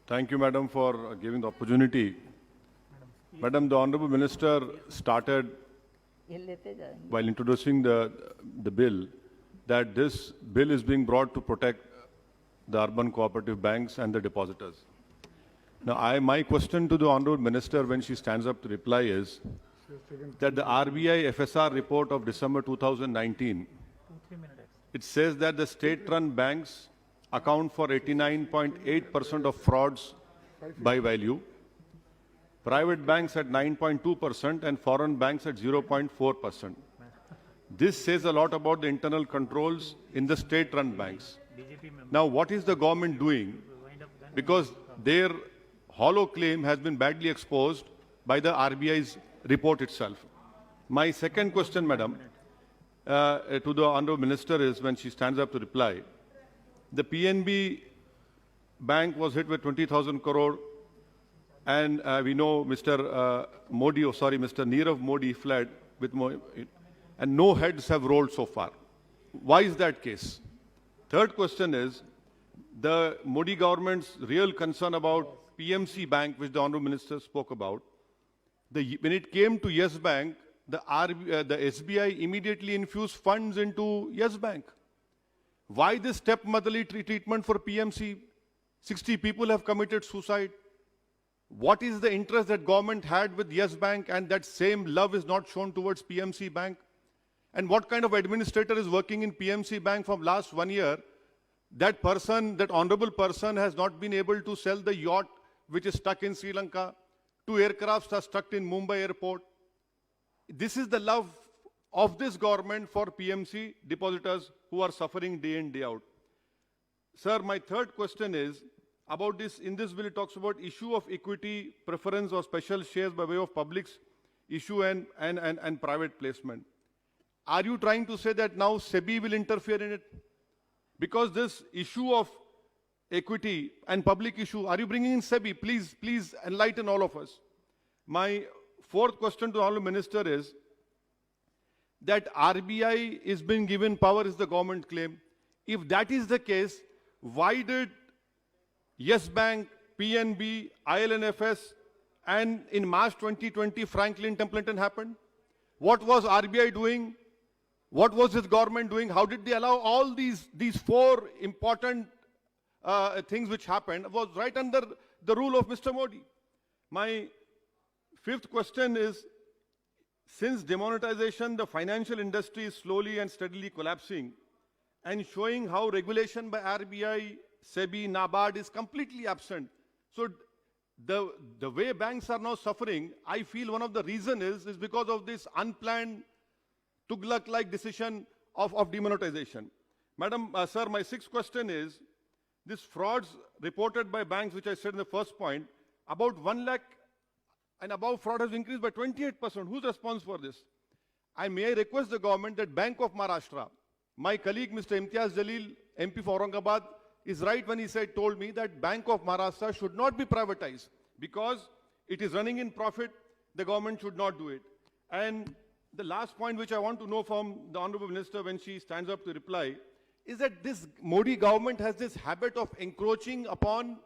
Thank you, Madam, for giving the opportunity. Madam, the Honorable Minister started while introducing the bill that this bill is being brought to protect the urban cooperative banks and the depositors. Now, my question to the Honorable Minister when she stands up to reply is that the RBI FSR report of December 2019, it says that the state-run banks account for 89.8% of frauds by value, private banks at 9.2% and foreign banks at 0.4%. This says a lot about the internal controls in the state-run banks. Now, what is the government doing? Because their hollow claim has been badly exposed by the RBI's report itself. My second question, Madam, to the Honorable Minister is when she stands up to reply. The PNB bank was hit with 20,000 crore and we know Mr. Mr. Nirav Modi fled with and no heads have rolled so far. Why is that case? Third question is the Modi government's real concern about PMC Bank, which the Honorable Minister spoke about. When it came to Yes Bank, the SBI immediately infused funds into Yes Bank. Why this stepmotherly treatment for PMC? 60 people have committed suicide. What is the interest that government had with Yes Bank and that same love is not shown towards PMC Bank? And what kind of administrator is working in PMC Bank from last 1 year? That person, that honorable person has not been able to sell the yacht which is stuck in Sri Lanka. 2 aircrafts are stuck in Mumbai airport. This is the love of this government for PMC depositors who are suffering day in, day out. Sir, my third question is about this. In this bill, it talks about issue of equity, preference or special shares by way of public's issue and private placement. Are you trying to say that now SEBI will interfere in it? Because this issue of equity and public issue, are you bringing in SEBI? Please enlighten all of us. My fourth question to the Honorable Minister is that RBI is being given power is the government claim. If that is the case, why did Yes Bank, PNB, IL&FS, and in March 2020, Franklin Templeton happened? What was RBI doing? What was this government doing? How did they allow all these four important things which happened was right under the rule of Mr. Modi? My fifth question is, since demonetization, the financial industry is slowly and steadily collapsing and showing how regulation by RBI, SEBI, NABARD is completely absent. So the way banks are now suffering, I feel one of the reasons is because of this unplanned Tughlaq-like decision of demonetization. Madam, sir, my sixth question is, this frauds reported by banks, which I said in the first point, about 1 lakh and above fraud has increased by 28%. Who's responsible for this? May I request the government that Bank of Maharashtra, my colleague Mr. Imtiaz Jalil, MP for Aurangabad, is right when he told me that Bank of Maharashtra should not be privatized because it is running in profit. The government should not do it. And the last point which I want to know from the Honorable Minister when she stands up to reply is that this Modi government has this habit of encroaching upon,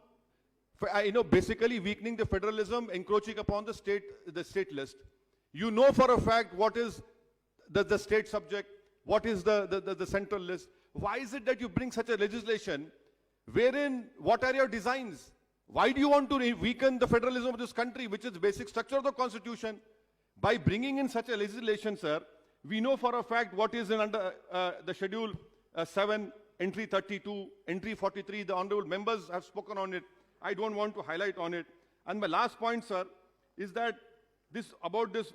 basically weakening the federalism, encroaching upon the state list. You know for a fact what is the state subject, what is the central list. Why is it that you bring such a legislation wherein, what are your designs? Why do you want to weaken the federalism of this country, which is the basic structure of the constitution? By bringing in such a legislation, sir, we know for a fact what is under the Schedule 7, Entry 32, Entry 43. The honorable members have spoken on it. I don't want to highlight on it. And my last point, sir, is that about this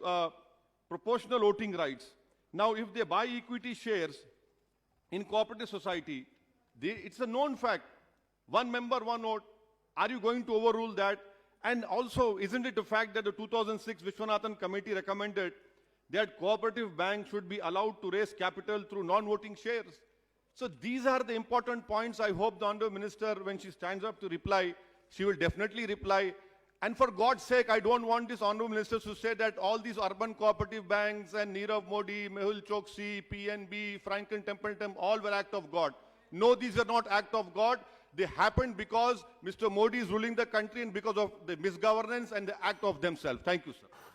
proportional voting rights. Now, if they buy equity shares in cooperative society, it's a known fact. 1 member, 1 vote. Are you going to overrule that? And also, isn't it a fact that the 2006 Vishwanathan Committee recommended that cooperative banks should be allowed to raise capital through non-voting shares? So these are the important points. I hope the Honorable Minister, when she stands up to reply, she will definitely reply. And for God's sake, I don't want this Honorable Minister to say that all these urban cooperative banks and Nirav Modi, Mehul Choksi, PNB, Franklin Templeton, all were act of God. No, these are not act of God. They happened because Mr. Modi is ruling the country and because of the misgovernance and the act of themselves. Thank you, sir.